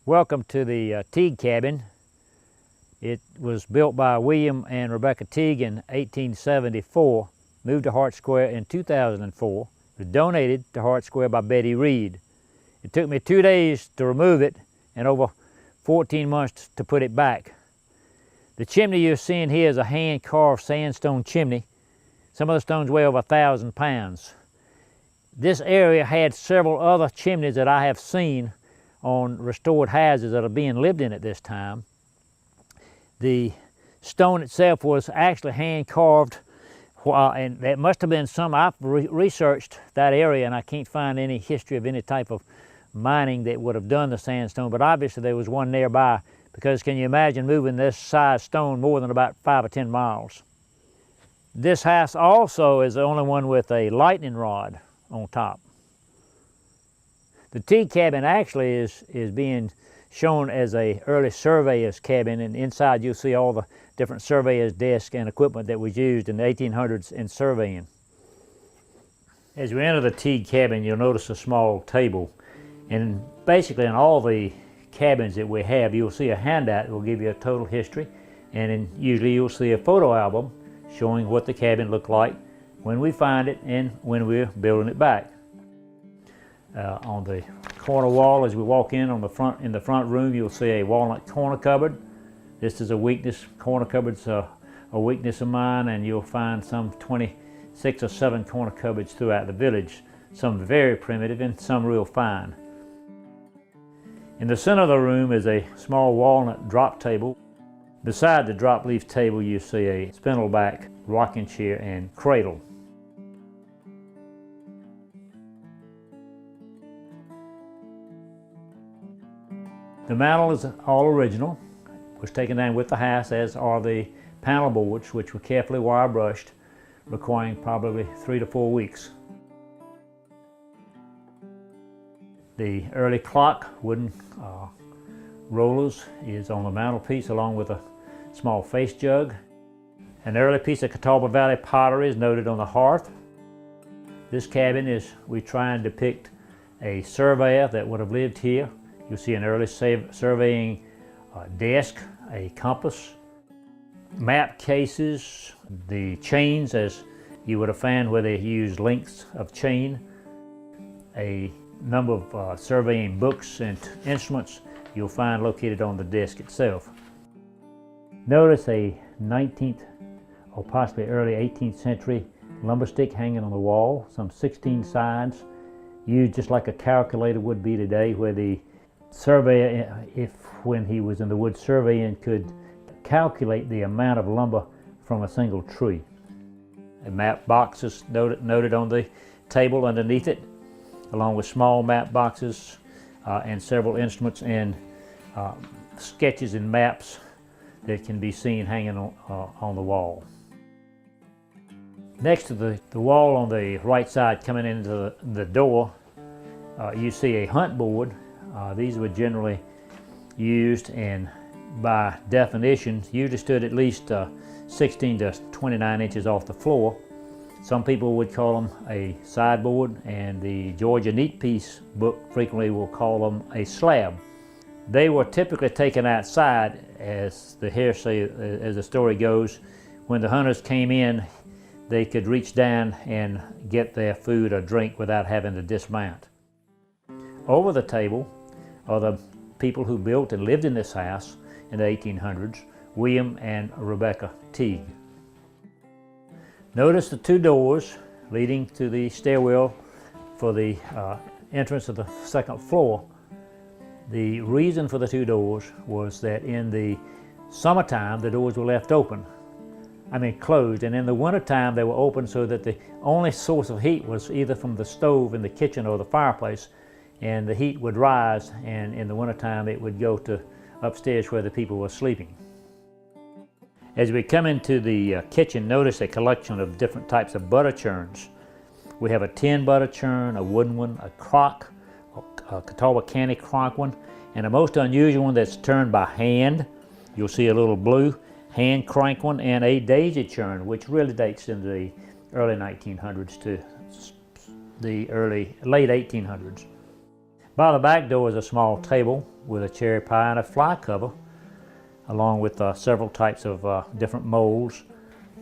Welcome to the Teague Cabin. It was built by William and Rebecca Teague in 1874, moved to Hart Square in 2004. It was donated to Hart Square by Betty Reed. It took me 2 days to remove it and over 14 months to put it back. The chimney you're seeing here is a hand-carved sandstone chimney. Some of the stones weigh over 1,000 pounds. This area had several other chimneys that I have seen on restored houses that are being lived in at this time. The stone itself was actually hand-carved, and that must have been some. I've researched that area and I can't find any history of any type of mining that would have done the sandstone, but obviously there was one nearby, because can you imagine moving this size stone more than about 5 or 10 miles? This house also is the only one with a lightning rod on top. The Teague Cabin actually is being shown as a early surveyor's cabin, and inside you'll see all the different surveyor's desks and equipment that was used in the 1800s in surveying. As we enter the Teague Cabin, you'll notice a small table, and basically in all the cabins that we have, you'll see a handout that will give you a total history, and then usually you'll see a photo album showing what the cabin looked like when we find it and when we're building it back. On the corner wall, as we walk in the front room, you'll see a walnut corner cupboard. This is a weakness. Corner cupboards are a weakness of mine, and you'll find some 26 or 7 corner cupboards throughout the village. Some very primitive and some real fine. In the center of the room is a small walnut drop table. Beside the drop leaf table, you see a spindle-back rocking chair and cradle. The mantel is all original. It was taken down with the house, as are the panel boards, which were carefully wire brushed, requiring probably 3 to 4 weeks. The early clock, wooden rollers, is on the mantelpiece along with a small face jug. An early piece of Catawba Valley pottery is noted on the hearth. This cabin we try and depict a surveyor that would have lived here. You'll see an early surveying desk, a compass, map cases, the chains as you would have found where they used lengths of chain, a number of surveying books and instruments you'll find located on the desk itself. Notice a 19th or possibly early 18th century lumber stick hanging on the wall, some 16 sides, used just like a calculator would be today, where the surveyor, when he was in the wood surveying, could calculate the amount of lumber from a single tree. A map box is noted on the table underneath it, along with small map boxes and several instruments and sketches and maps that can be seen hanging on the wall. Next to the wall on the right side, coming into the door, you see a hunt board. These were generally used, and by definition usually stood at least 16 to 29 inches off the floor. Some people would call them a sideboard, and the Georgia Neat Piece book frequently will call them a slab. They were typically taken outside, as the story goes. When the hunters came in, they could reach down and get their food or drink without having to dismount. Over the table are the people who built and lived in this house in the 1800s, William and Rebecca Teague. Notice the 2 doors leading to the stairwell for the entrance of the second floor. The reason for the 2 doors was that in the summertime the doors were left open, closed, and in the wintertime they were open so that the only source of heat was either from the stove in the kitchen or the fireplace, and the heat would rise, and in the wintertime it would go to upstairs where the people were sleeping. As we come into the kitchen, notice a collection of different types of butter churns. We have a tin butter churn, a wooden one, a crock, a Catawba candy crock one, and a most unusual one that's turned by hand. You'll see a little blue hand crank one, and a daisy churn, which really dates into the early 1900s to the late 1800s. By the back door is a small table with a cherry pie and a fly cover, along with several types of different molds,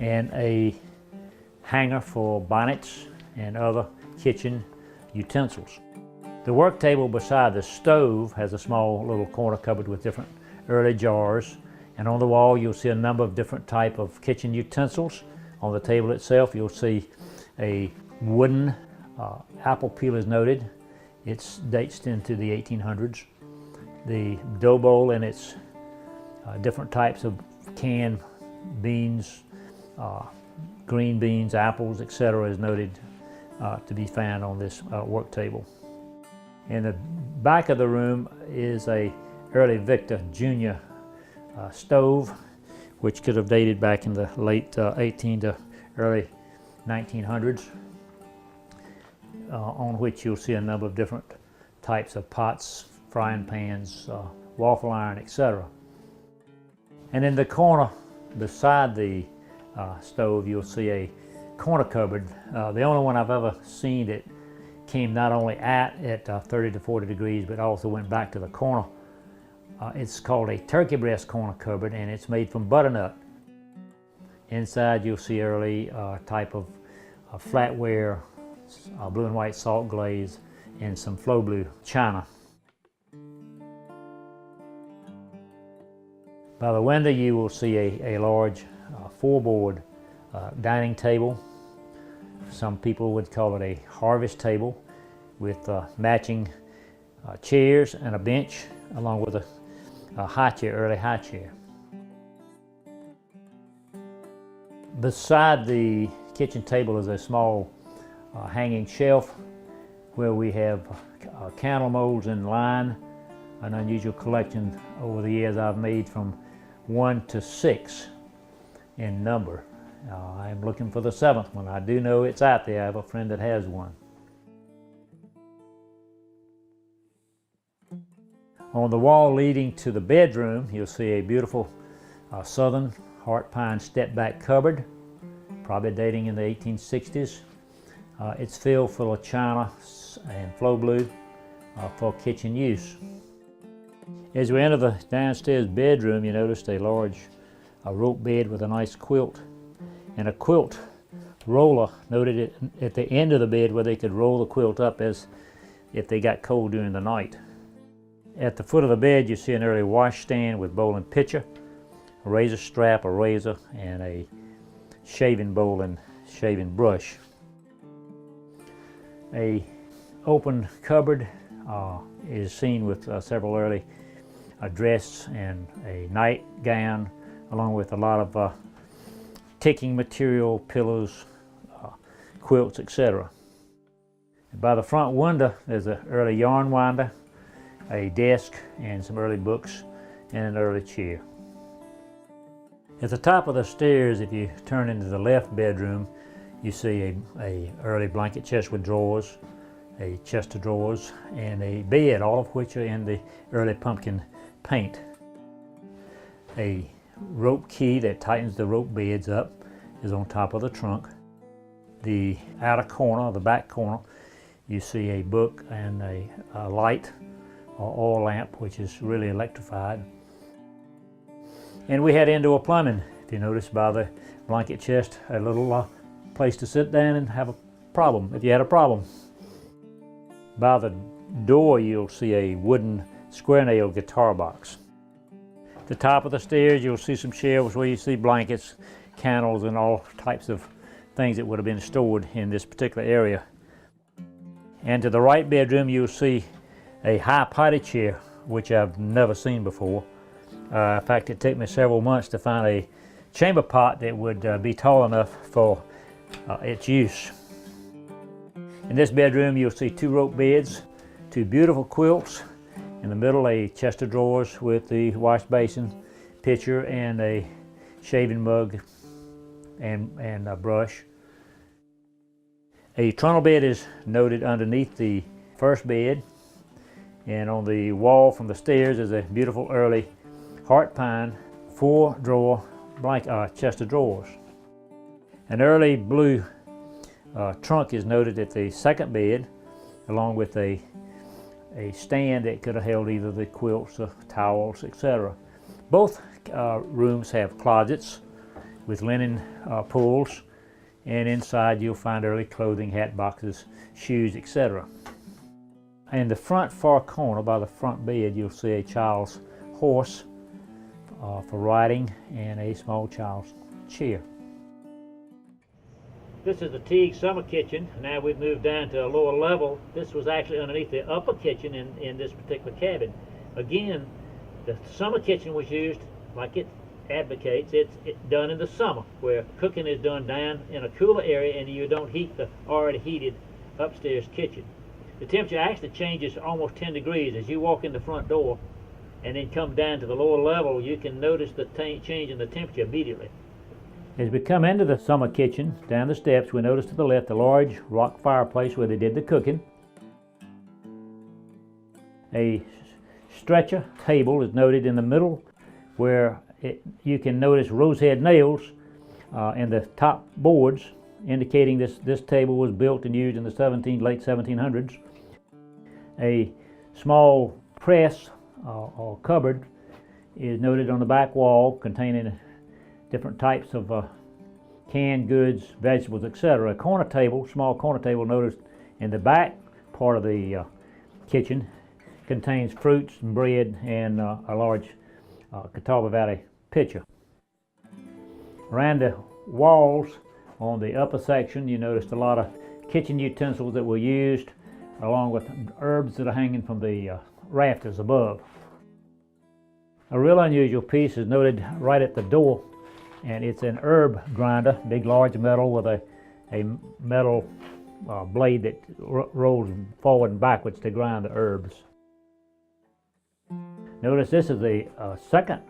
and a hanger for bonnets and other kitchen utensils. The work table beside the stove has a small little corner cupboard with different early jars, and on the wall you'll see a number of different type of kitchen utensils. On the table itself you'll see a wooden apple peel is noted. It dates into the 1800s. The dough bowl and its different types of canned beans, green beans, apples, etc. is noted to be found on this work table. In the back of the room is a early Victor Jr. Stove, which could have dated back in the late 18 to early 1900s, on which you'll see a number of different types of pots, frying pans, waffle iron, etc. And in the corner beside the stove you'll see a corner cupboard, the only one I've ever seen that came not only at 30 to 40 degrees but also went back to the corner. It's called a turkey breast corner cupboard, and it's made from butternut. Inside you'll see early type of flatware, blue and white salt glaze, and some flow blue china. By the window you will see a large four-board dining table. Some people would call it a harvest table, with matching chairs and a bench, along with a high chair, early high chair. Beside the kitchen table is a small hanging shelf where we have candle molds in line, an unusual collection over the years I've made from 1 to 6 in number. I'm looking for the 7th one. I do know it's out there. I have a friend that has one. On the wall leading to the bedroom, you'll see a beautiful southern heart pine step back cupboard, probably dating in the 1860s. It's filled full of china and flow blue for kitchen use. As we enter the downstairs bedroom, you notice a large rope bed with a nice quilt, and a quilt roller noted at the end of the bed where they could roll the quilt up as if they got cold during the night. At the foot of the bed you see an early washstand with bowl and pitcher, a razor strap, a razor, and a shaving bowl and shaving brush. A open cupboard is seen with several early dress and a nightgown, along with a lot of ticking material, pillows, quilts, etc. By the front window there's an early yarn winder, a desk, and some early books, and an early chair. At the top of the stairs, if you turn into the left bedroom, you see a early blanket chest with drawers, a chest of drawers, and a bed, all of which are in the early pumpkin paint. A rope key that tightens the rope beds up is on top of the trunk. The outer corner, the back corner, you see a book and a light or oil lamp, which is really electrified. And we had indoor plumbing. If you notice by the blanket chest, a little place to sit down and have a problem, if you had a problem. By the door you'll see a wooden square nail guitar box. At the top of the stairs you'll see some shelves where you see blankets, candles, and all types of things that would have been stored in this particular area. And to the right bedroom you'll see a high potty chair, which I've never seen before. In fact, it took me several months to find a chamber pot that would be tall enough for its use. In this bedroom you'll see 2 rope beds, 2 beautiful quilts, in the middle a chest of drawers with the wash basin, pitcher, and a shaving mug and a brush. A trundle bed is noted underneath the first bed, and on the wall from the stairs is a beautiful early heart pine 4-drawer chest of drawers. An early blue trunk is noted at the second bed, along with a a stand that could have held either the quilts or towels, etc. Both rooms have closets with linen pulls, and inside you'll find early clothing, hat boxes, shoes, etc. In the front far corner by the front bed, you'll see a child's horse for riding and a small child's chair. This is the Teague summer kitchen. Now we've moved down to a lower level. This was actually underneath the upper kitchen in this particular cabin. Again, the summer kitchen was used, like it advocates, it's done in the summer, where cooking is done down in a cooler area and you don't heat the already heated upstairs kitchen. The temperature actually changes almost 10 degrees as you walk in the front door and then come down to the lower level. You can notice the change in the temperature immediately. As we come into the summer kitchen, down the steps, we notice to the left a large rock fireplace where they did the cooking. A stretcher table is noted in the middle where you can notice rosehead nails in the top boards, indicating this table was built and used in the late 1700s. A small press or cupboard is noted on the back wall, containing different types of canned goods, vegetables, etc. A corner table, small corner table noticed in the back part of the kitchen, contains fruits and bread and a large Catawba Valley pitcher. Around the walls on the upper section, you noticed a lot of kitchen utensils that were used, along with herbs that are hanging from the rafters above. A real unusual piece is noted right at the door, and it's an herb grinder, big large metal with a metal blade that rolls forward and backwards to grind the herbs. Notice this is the second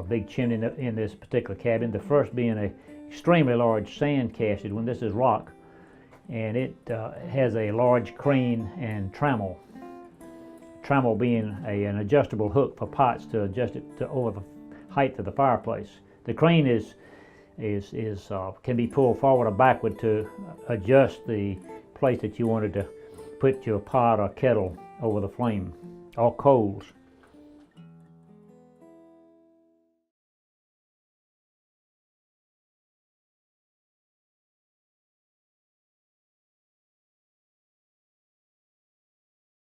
big chimney in this particular cabin, the first being an extremely large sand casted one. This is rock, and it has a large crane and trammel. Trammel being an adjustable hook for pots to adjust it to over the height of the fireplace. The crane can be pulled forward or backward to adjust the place that you wanted to put your pot or kettle over the flame, or coals.